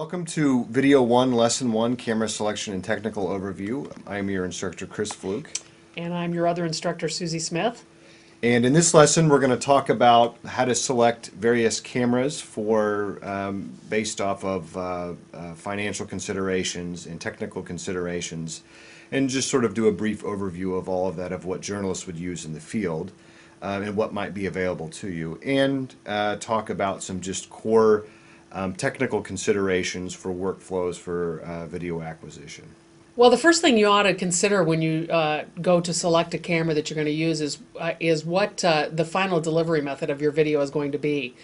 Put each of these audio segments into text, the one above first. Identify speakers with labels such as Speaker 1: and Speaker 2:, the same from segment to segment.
Speaker 1: Welcome to Video 1, Lesson 1, Camera Selection and Technical Overview. I am your instructor, Chris Fluke.
Speaker 2: And I'm your other instructor, Susie Smith.
Speaker 1: And in this lesson, we're going to talk about how to select various cameras for based off of financial considerations and technical considerations, and just sort of do a brief overview of all of that, of what journalists would use in the field and what might be available to you, and talk about some just core technical considerations for workflows for video acquisition.
Speaker 2: Well, the first thing you ought to consider when you go to select a camera that you're going to use is what the final delivery method of your video is going to be.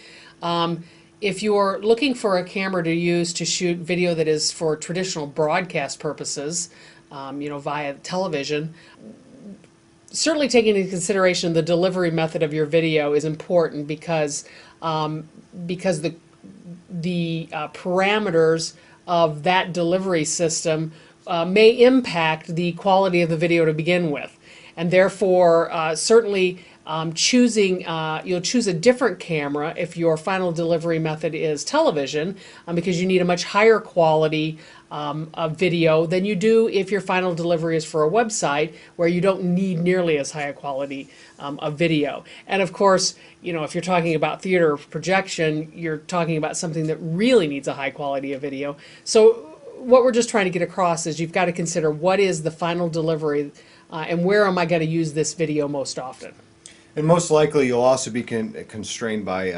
Speaker 2: If you're looking for a camera to use to shoot video that is for traditional broadcast purposes, via television, certainly taking into consideration the delivery method of your video is important because the parameters of that delivery system may impact the quality of the video to begin with, and therefore certainly you'll choose a different camera if your final delivery method is television, because you need a much higher quality of video than you do if your final delivery is for a website where you don't need nearly as high a quality of video. And of course, if you're talking about theater projection, you're talking about something that really needs a high quality of video. So what we're just trying to get across is you've got to consider what is the final delivery and where am I going to use this video most often.
Speaker 1: And most likely you'll also be constrained by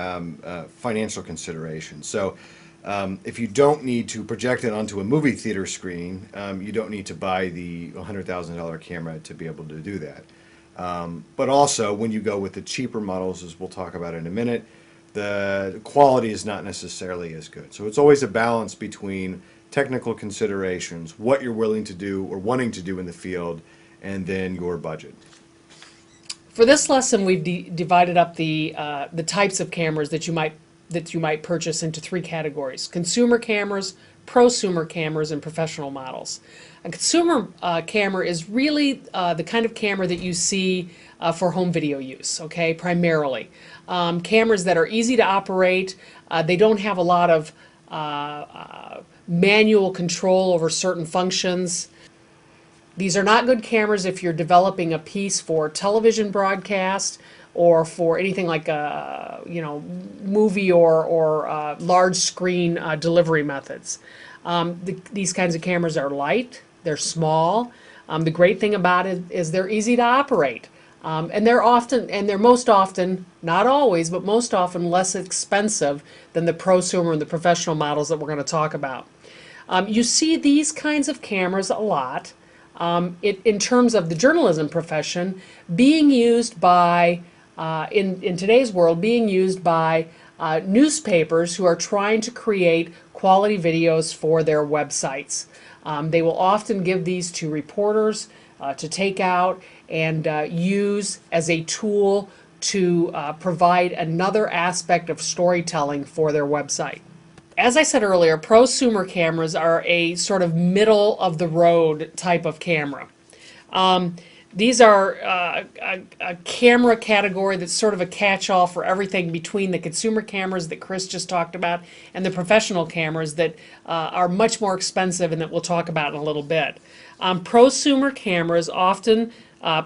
Speaker 1: financial considerations. So if you don't need to project it onto a movie theater screen, you don't need to buy the $100,000 camera to be able to do that. But also, when you go with the cheaper models, as we'll talk about in a minute, the quality is not necessarily as good. So it's always a balance between technical considerations, what you're willing to do or wanting to do in the field, and then your budget.
Speaker 2: For this lesson, we've divided up the types of cameras that you might purchase into three categories: consumer cameras, prosumer cameras, and professional models. A consumer camera is really the kind of camera that you see for home video use, okay, primarily. Cameras that are easy to operate, they don't have a lot of manual control over certain functions. These are not good cameras if you're developing a piece for television broadcast or for anything like a movie or large screen delivery methods. These kinds of cameras are light, they're small. The great thing about it is they're easy to operate. And they're most often, not always, but most often less expensive than the prosumer and the professional models that we're going to talk about. You see these kinds of cameras a lot in terms of the journalism profession being used by, in today's world, being used by newspapers who are trying to create quality videos for their websites. They will often give these to reporters to take out and use as a tool to provide another aspect of storytelling for their website. As I said earlier, prosumer cameras are a sort of middle-of-the-road type of camera. These are a camera category that's sort of a catch-all for everything between the consumer cameras that Chris just talked about and the professional cameras that are much more expensive and that we'll talk about in a little bit. Prosumer cameras often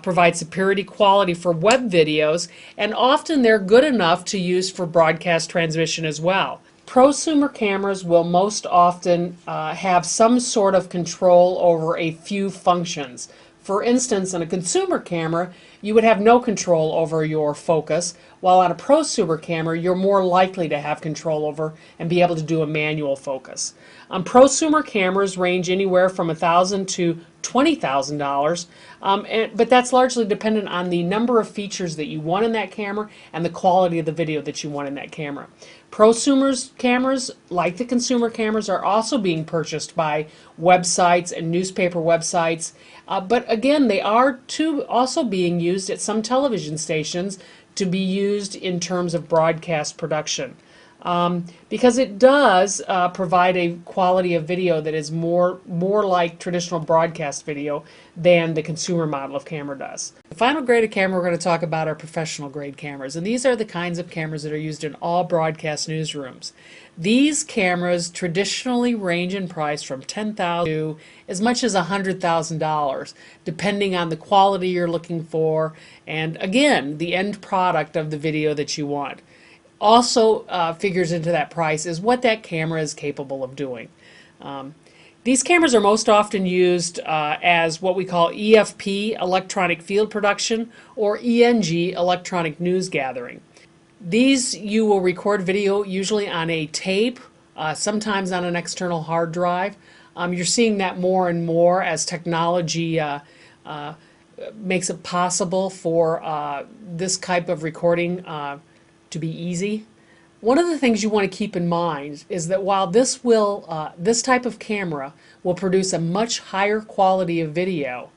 Speaker 2: provide superior quality for web videos, and often they're good enough to use for broadcast transmission as well. Prosumer cameras will most often have some sort of control over a few functions. For instance, in a consumer camera, you would have no control over your focus, while on a prosumer camera, you're more likely to have control over and be able to do a manual focus. Prosumer cameras range anywhere from $1,000 to $20,000, but that's largely dependent on the number of features that you want in that camera and the quality of the video that you want in that camera. Prosumer cameras, like the consumer cameras, are also being purchased by websites and newspaper websites, but again, they are also being used at some television stations to be used in terms of broadcast production. because it does provide a quality of video that is more like traditional broadcast video than the consumer model of camera does. The final grade of camera we're going to talk about are professional grade cameras, and these are the kinds of cameras that are used in all broadcast newsrooms. These cameras traditionally range in price from $10,000 to as much as $100,000, depending on the quality you're looking for and, again, the end product of the video that you want. Also figures into that price is what that camera is capable of doing. These cameras are most often used as what we call EFP, electronic field production, or ENG, electronic news gathering. These you will record video usually on a tape, sometimes on an external hard drive. You're seeing that more and more as technology makes it possible for this type of recording to be easy. One of the things you want to keep in mind is that while this type of camera will produce a much higher quality of video,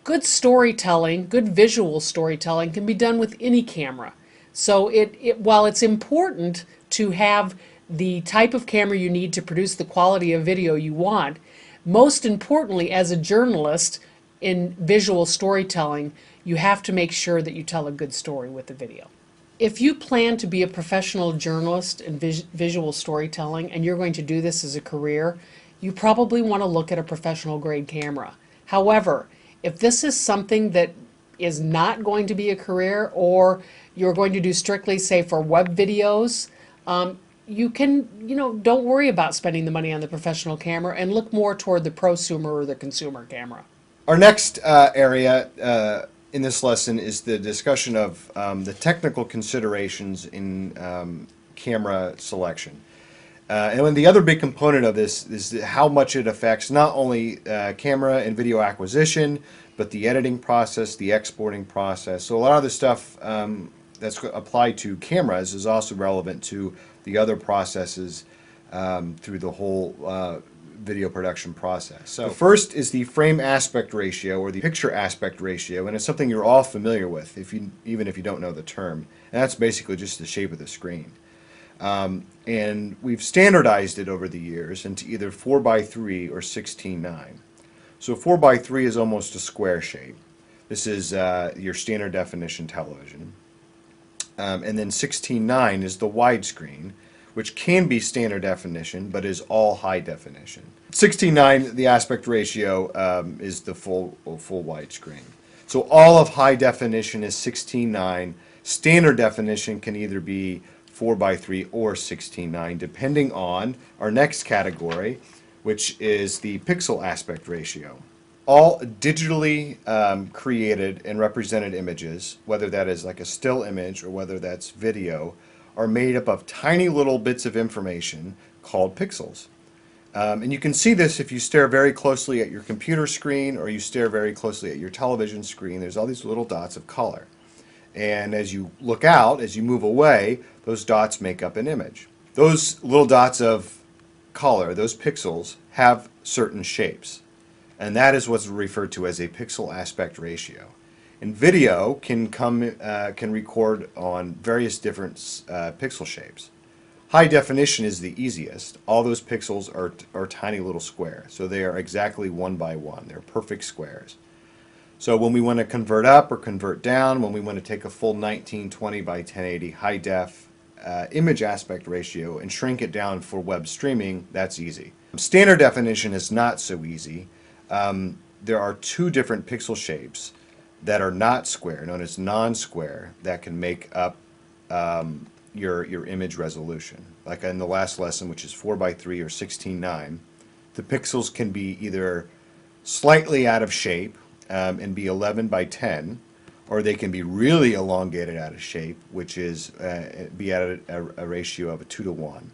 Speaker 2: good storytelling, good visual storytelling can be done with any camera. So while it's important to have the type of camera you need to produce the quality of video you want, most importantly, as a journalist in visual storytelling, you have to make sure that you tell a good story with the video. If you plan to be a professional journalist in visual storytelling and you're going to do this as a career, you probably want to look at a professional grade camera. However, if this is something that is not going to be a career, or you're going to do strictly, say, for web videos, you can, don't worry about spending the money on the professional camera and look more toward the prosumer or the consumer camera.
Speaker 1: Our next area in this lesson is the discussion of the technical considerations in camera selection. And then the other big component of this is how much it affects not only camera and video acquisition, but the editing process, the exporting process. So a lot of the stuff that's applied to cameras is also relevant to the other processes through the whole video production process. So the first is the frame aspect ratio, or the picture aspect ratio, and it's something you're all familiar with, even if you don't know the term. And that's basically just the shape of the screen. And we've standardized it over the years into either 4:3 or 16:9. So 4:3 is almost a square shape. This is your standard definition television. And then 16:9 is the widescreen, which can be standard definition, but is all high definition. 16:9, the aspect ratio, is the full widescreen. So all of high definition is 16:9. Standard definition can either be 4:3 or 16:9, depending on our next category, which is the pixel aspect ratio. All digitally created and represented images, whether that is like a still image or whether that's video, are made up of tiny little bits of information called pixels. And you can see this if you stare very closely at your computer screen or you stare very closely at your television screen. There's all these little dots of color. And as you look out, as you move away, those dots make up an image. Those little dots of color, those pixels, have certain shapes. And that is what's referred to as a pixel aspect ratio. And video can record on various different pixel shapes. High definition is the easiest. All those pixels are tiny little squares. So they are exactly 1 by 1. They're perfect squares. So when we want to convert up or convert down, when we want to take a full 1920 by 1080 high def image aspect ratio and shrink it down for web streaming, that's easy. Standard definition is not so easy. There are two different pixel shapes that are not square, known as non-square, that can make up your image resolution. Like in the last lesson, which is 4:3 or 16:9, the pixels can be either slightly out of shape and be 11:10, or they can be really elongated out of shape, which is be at a ratio of a 2:1,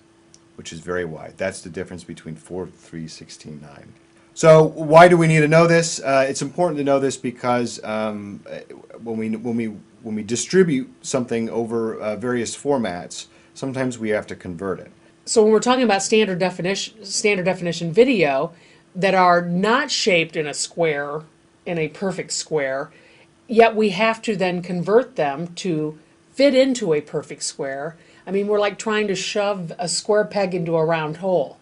Speaker 1: which is very wide. That's the difference between 4:3, 16:9. So why do we need to know this? It's important to know this because when we distribute something over various formats, sometimes we have to convert it.
Speaker 2: So when we're talking about standard definition video that are not shaped in a square, in a perfect square, yet we have to then convert them to fit into a perfect square, I mean, we're like trying to shove a square peg into a round hole.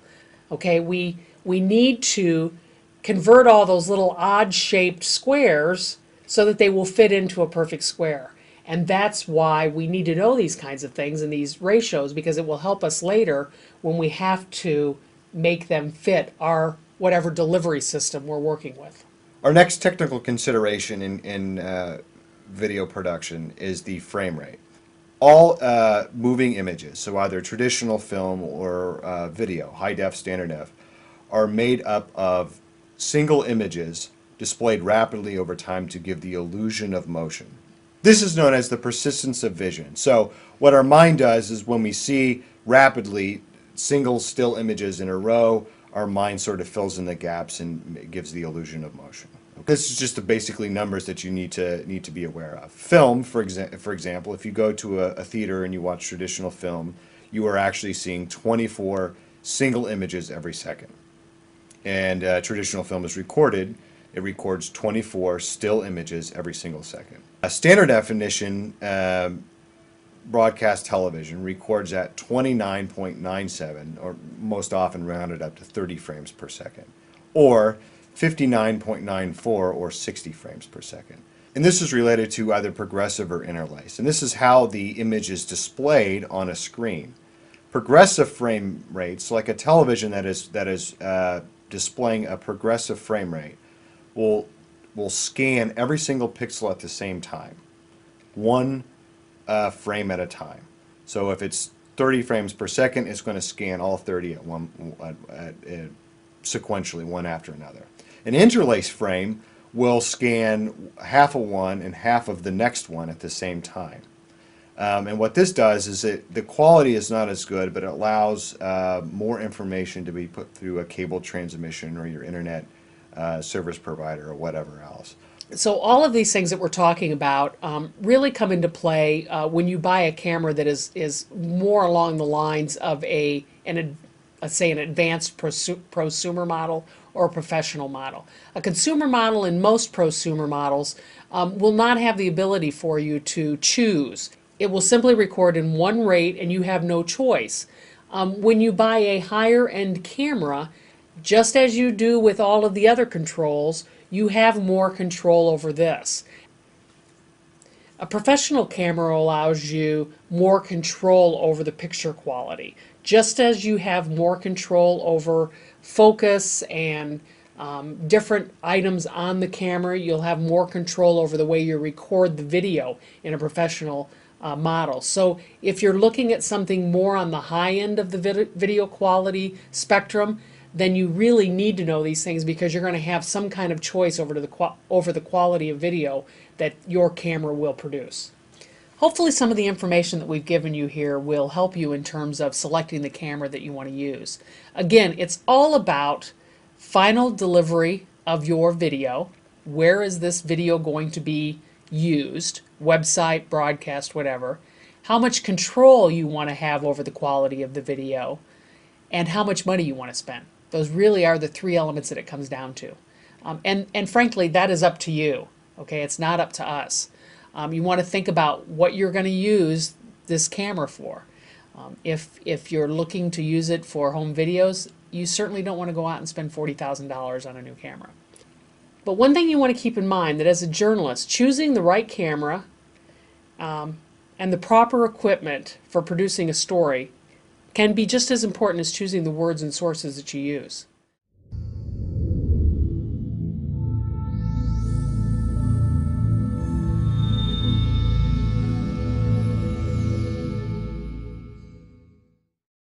Speaker 2: Okay, we need to convert all those little odd-shaped squares so that they will fit into a perfect square. And that's why we need to know these kinds of things and these ratios, because it will help us later when we have to make them fit our whatever delivery system we're working with.
Speaker 1: Our next technical consideration in video production is the frame rate. All moving images, so either traditional film or video, high def, standard def, are made up of single images displayed rapidly over time to give the illusion of motion. This is known as the persistence of vision. So what our mind does is when we see rapidly single still images in a row, our mind sort of fills in the gaps and gives the illusion of motion. This is just the basically numbers that you need to be aware of. Film, for example, if you go to a theater and you watch traditional film, you are actually seeing 24 single images every second. And traditional film is recorded. It records 24 still images every single second. A standard definition broadcast television records at 29.97, or most often rounded up to 30 frames per second, or 59.94 or 60 frames per second. And this is related to either progressive or interlace. And this is how the image is displayed on a screen. Progressive frame rates, like a television that is displaying a progressive frame rate, will scan every single pixel at the same time, one frame at a time. So if it's 30 frames per second, it's going to scan all 30 at sequentially, one after another. An interlace frame will scan half of one and half of the next one at the same time. And what this does is the quality is not as good, but it allows more information to be put through a cable transmission or your internet service provider or whatever else.
Speaker 2: So all of these things that we're talking about really come into play when you buy a camera that is more along the lines of let's say an advanced prosumer model or a professional model. A consumer model and most prosumer models will not have the ability for you to choose. It will simply record in one rate and you have no choice. When you buy a higher end camera, just as you do with all of the other controls, you have more control over this. A professional camera allows you more control over the picture quality, just as you have more control over focus and different items on the camera. You'll have more control over the way you record the video in a professional model. So if you're looking at something more on the high end of the video quality spectrum, then you really need to know these things, because you're going to have some kind of choice over the quality of video that your camera will produce. Hopefully some of the information that we've given you here will help you in terms of selecting the camera that you want to use. Again, it's all about final delivery of your video. Where is this video going to be used? Website, broadcast, whatever. How much control you want to have over the quality of the video, and how much money you want to spend. Those really are the three elements that it comes down to. And frankly, that is up to you. Okay, it's not up to us. You want to think about what you're going to use this camera for. If you're looking to use it for home videos, you certainly don't want to go out and spend $40,000 on a new camera. But one thing you want to keep in mind, that as a journalist, choosing the right camera and the proper equipment for producing a story can be just as important as choosing the words and sources that you use.